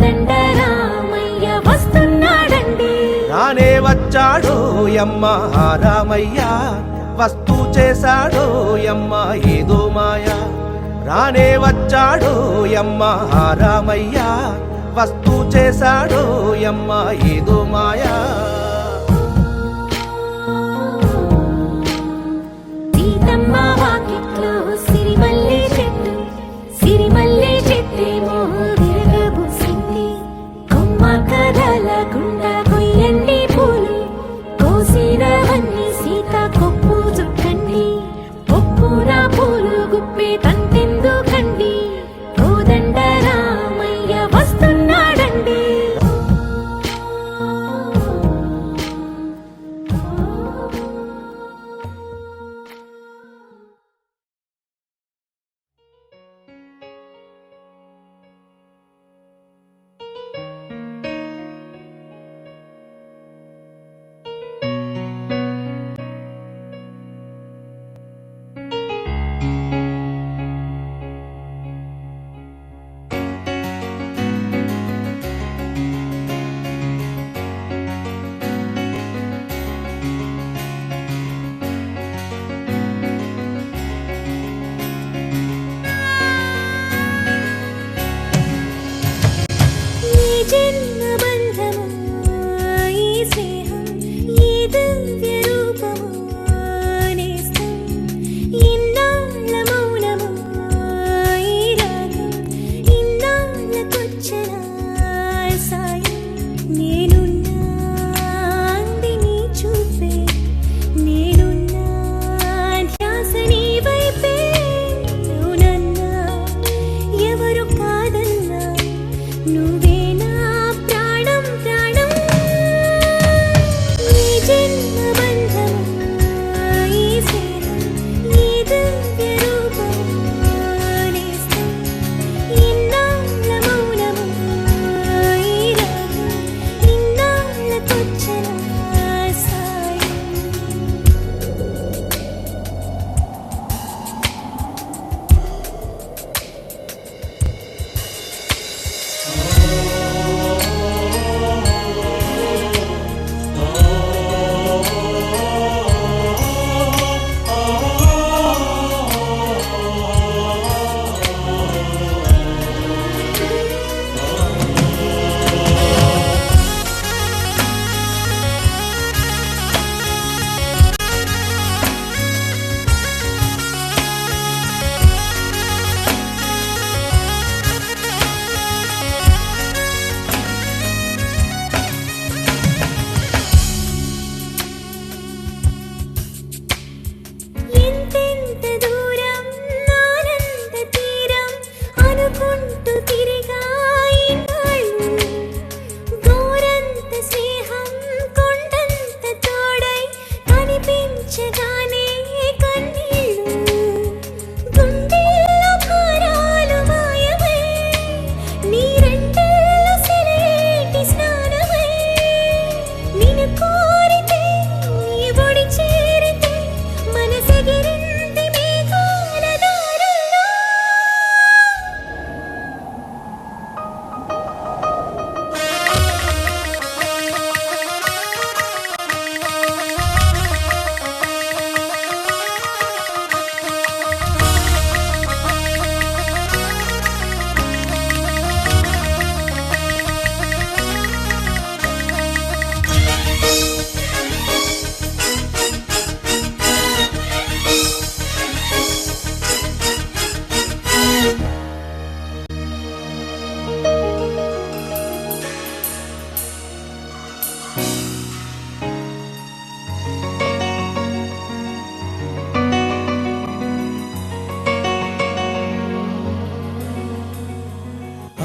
కోదండరామయ్య వస్తున్నాడండి. రానే వచ్చాడు యమ్మ రామయ్య, వస్తూ చేశాడు యమ్మ ఏదో మాయ. రానే వచ్చాడు యమ్మ రామయ్య, వస్తూ చేశాడు యమ్మ ఏదో మాయా. సీతమ్మ వాకిట్లో సిరిమల్లె చెట్టు, సిరిమల్లె చెట్టేమో విరగబూసింది. కొమ్మ కదలకుండా కొయ్యండి పూలు, కోసినవన్నీ సీత కొప్పు చుట్టండి. కొప్పున పూలు గుప్పే తంతెందుకండి, కోదండరామయ్య వస్తున్నాడండి.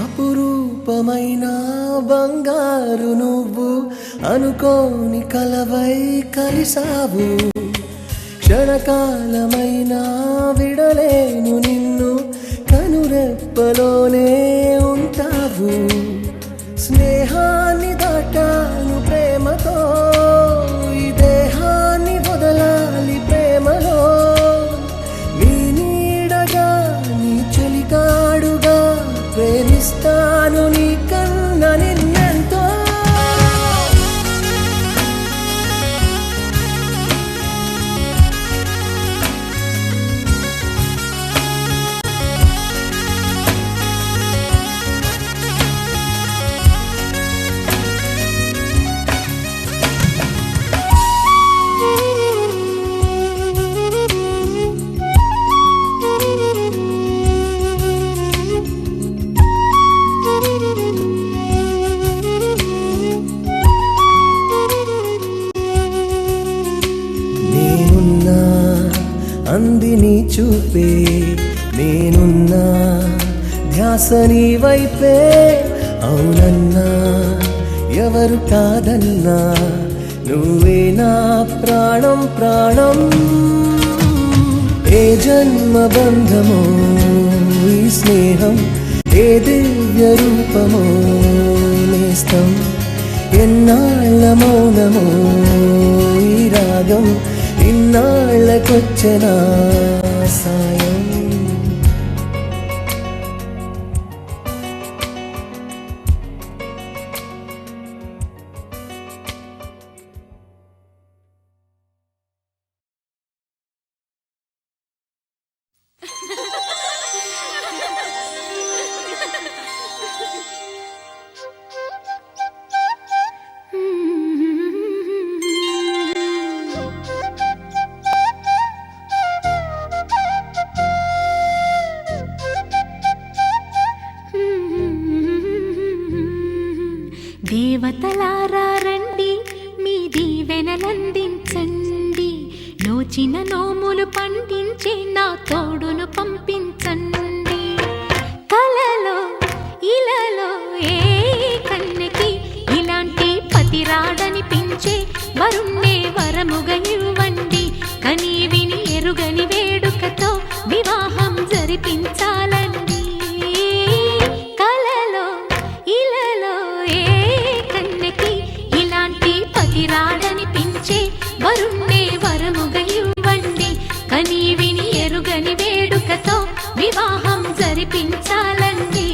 అపురూపమైన బంగారు నువ్వు అనుకోని కలవై కలిసావు. క్షణకాలమైన విడలేను నిన్ను, కనురెప్పలోనే ఉంటావు. స్నేహాన్ని దాటాను ప్రేమతో, ఈ దేహాన్ని వదలాలి ప్రేమలో. నీ నీడగా నీ చెలికాడుగా ప్రేమిస్తాను నీ కన్ను చూపే నేనున్నా ధ్యాస నీ వైపే అవునన్నా ఎవరు కాదన్నా నువ్వే నా ప్రాణం ప్రాణం ఏ జన్మ బంధమో ఈ స్నేహం ఏ దివ్య రూపమో నేస్తం ఎన్నాళ్ళ మౌనమో ఈ రాగం ఇన్నాళ్ళకొచ్చిన సాయం దేవతలారా రండి మీ దీవెనలందించండి నోచిన నోములు పండించే నా తోడును పంపించండి కలలో ఇలలో ఏ కన్నెకి ఇలాంటి పతి రాడనిపించే వరుణ్ణే వరముగా ఇవ్వండి కని విని ఎరుగని వేడుకతో వివాహం జరిపించాలండి కలలో ఇలలో ఏ కన్నెకి ఇలాంటి పతి రాడనిపించే వరుణ్ణే వరముగా ఇవ్వండి కని విని ఎరుగని వేడుకతో వివాహం జరిపించాలండి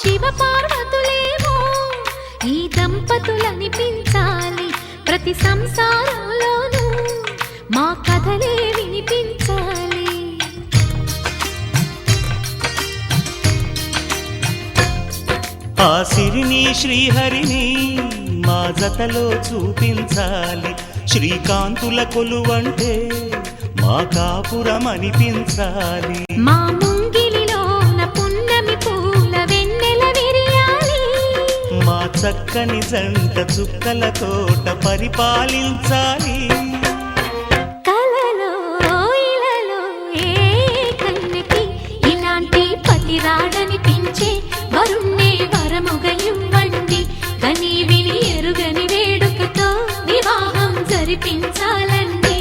శివ పార్వతులేమో ఈ దంపతులనిపించాలి ప్రతి సంసారంలోనూ మా కథలే వినిపించాలి ఆ సిరిని శ్రీహరిని మా జతలో చూపించాలి శ్రీకాంతుల కొలువంటే మా కాపురం అనిపించాలి మా ముంగిలిలోన పున్నమి పూల వెన్నెల విరియాలి మా చక్కని జంట చుక్కల తోట పరిపాలించాలి కలలో ఇలలో ఏ కన్నెకి ఇలాంటి పతి రాడనిపించే వరుణ్ణే వరముగా ఇవ్వండి కని విని ఎరుగని వేడుకతో వివాహం జరిపించాలండి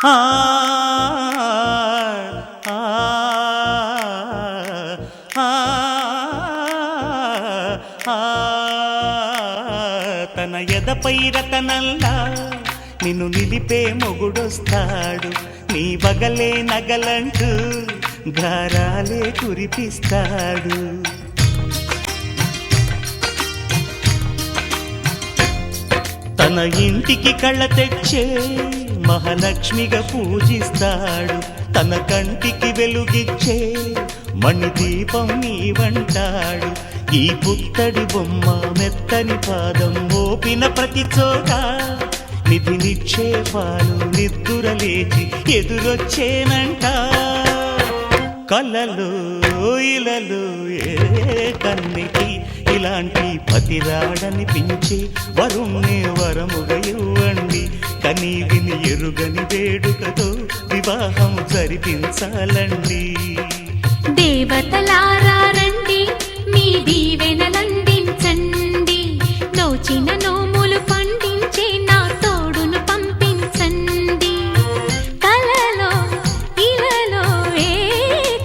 ఆ ఆ ఆ ఆ తన ఎదపై రతనల్లా నిన్ను నిలిపే మొగుడొస్తాడు నీ బగలే నగలంటూ గారాలే కురిపిస్తాడు తన ఇంటికి కళ్ళ తెచ్చే మహాలక్ష్మిగా పూజిస్తాడు తన కంటికి వెలుగిచ్చే మణిదీపం నీవంటాడు ఈ పుత్తడి బొమ్మ మెత్తని పాదం మోపిన ప్రతి చోట నిధి నిక్షేపాలు నిద్దురలేచి ఎదురొచ్చేనంట కలలో ఇలలో ఏ కన్నికి ఇలాంటి పతిరాడనిపించే వరుణ్ణే వరముగా ఇవ్వండి. కని విని ఎరుగని వేడుకతో వివాహం జరిపించాలండి. దేవతలారా రండి, మీ దీవెనలందించండి. నోచిన నోములు పండించే నా తోడును పంపించండి. కలలో ఇలలో ఏ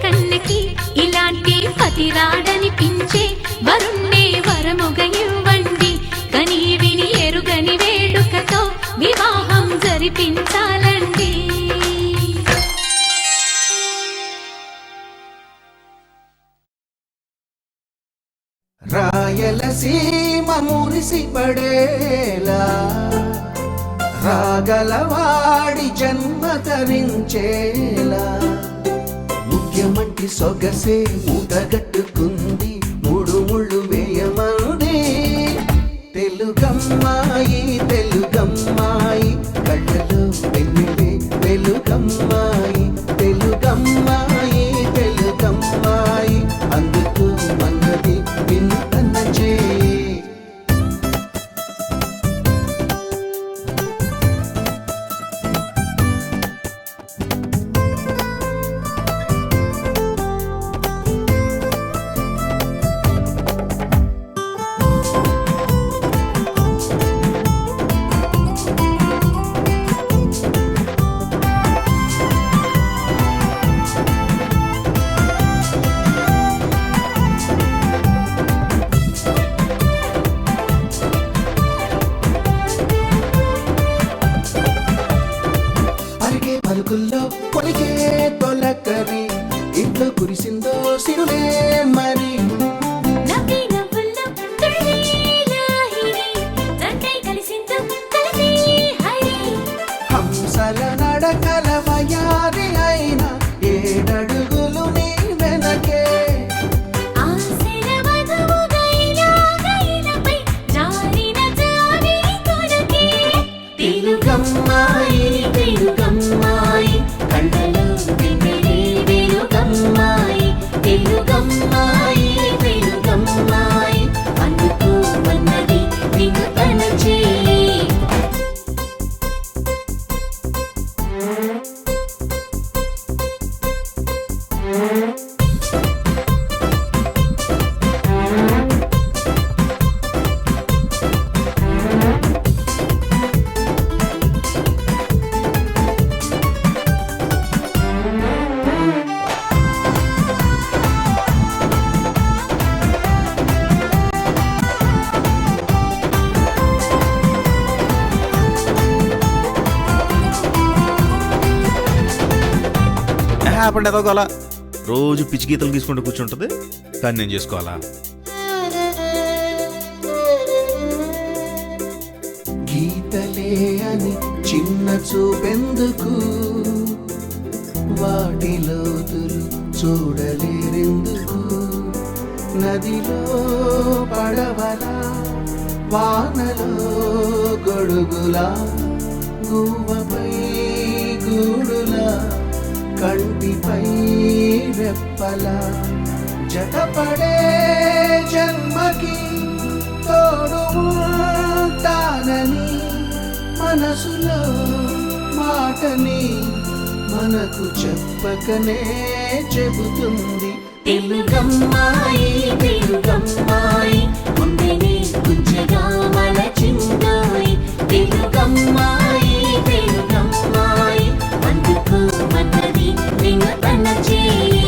కన్నకి ఇలాంటి పతిరాడనిపించే వరుణ్ణే వరముగా ఇవ్వండి. కని విని ఎరుగని వేడుకతో వివాహం జరిపించాలండి. రాయలసీమ మురిసిపడేలా రాగలవాడి జన్మ తరించేలా ముఖ్యమంటి సొగసే మూటగట్టుకుంది, మూడు ముళ్ళు వేయమంది. తెలుగమ్మాయి తెలుగమ్మాయి కళ్ళలో వెన్నెలే వెలుగమ్మాయి. తెలుగమ్మాయి తెలుగమ్మాయి అందుకు మన్నది వింతన చేయి. పలుకుల్లో కొలికే తొలకరి ఇంట్లో కురిసిందో సిరులే మరి. నవ్వి నవ్వుల్లో తుళ్ళి లాహిరి, జంటై కలిసిందో కలిసి హరి. హంసల నడకల వయారి అయిన ఏడడుగులు నీ వెనకే. ఆశల వధువుగా ఇలాగైలపై జారిన జాబిలి కొరకే. తెలుగమ్మాయి తెలుగమ్మాయి కళ్ళలో వెన్నెలే వెలుగమ్మాయి. తెలుగమ్మాయి తెలుగమ్మాయి అందుకు మన్నది వింతన చేయి. హ్యాపండి ఏదో గల రోజు పిచ్చి గీతలు తీసుకుంటూ కూర్చుంటుంది, కానీ నేను చేసుకోవాలా? గీతలే అని చిన్న చూపెందుకు, వాటిలోతులు చూడలేరెందుకు. నదిలో పడవలా వానలో గొడుగులా గువ్వపై గూడులా కంటిపై రెప్పలా జతపడే జన్మకి తోడు ఉంటానని మనసులో మాటని మనకు చెప్పకనే చెబుతుంది. తెలుగమ్మాయి తెలుగమ్మాయి గుండెని గుంజగా మలచిందోయ్. తెలుగమ్మాయి తెలుగమ్మాయి అందుకు మన్నది వినతన చేయి.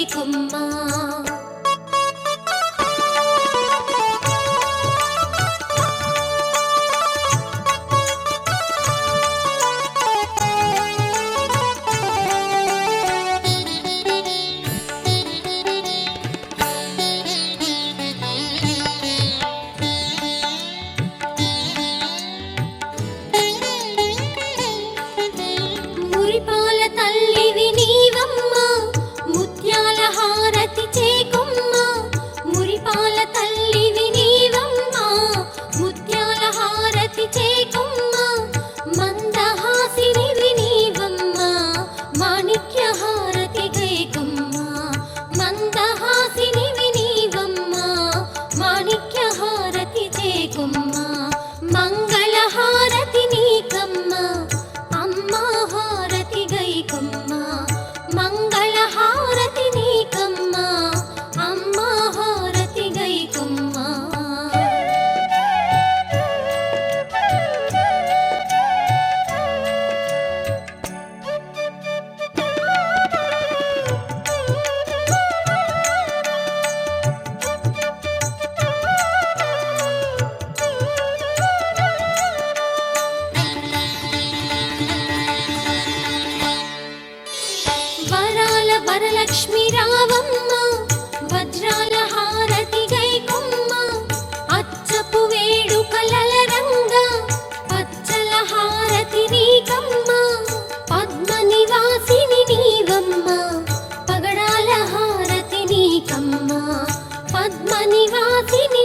గైకొమ్మా. మురిపాల తల్లివి నీవమ్మా, ముత్యాల హారతి చేకొమ్మా. మురిపాల తల్లివి నీవమ్మా, ముత్యాల హారతి చేకొమ్మా. మందహాసినివి నీవమ్మా, మాణిక్య హారతి గైకొమ్మా. మందహాసినివి నీవమ్మా, మాణిక్య హారతి చేకొమ్మా. మంగళ హారతి నీకమ్మా, అమ్మా హారతి గైకొమ్మా. మంగళ హారతి నీకమ్మా, అమ్మా హారతి గైకొమ్మా. వరాల వరలక్ష్మి రావమ్మ, వజ్రాల హారతి గైకొమ్మ. అచ్చపు వేడుకలల రంగ, పచ్చల హారతి నీకమ్మ. పద్మ నివాసిని నీవమ్మ, పగడాల హారతి నీకమ్మ. పద్మ నివాసిని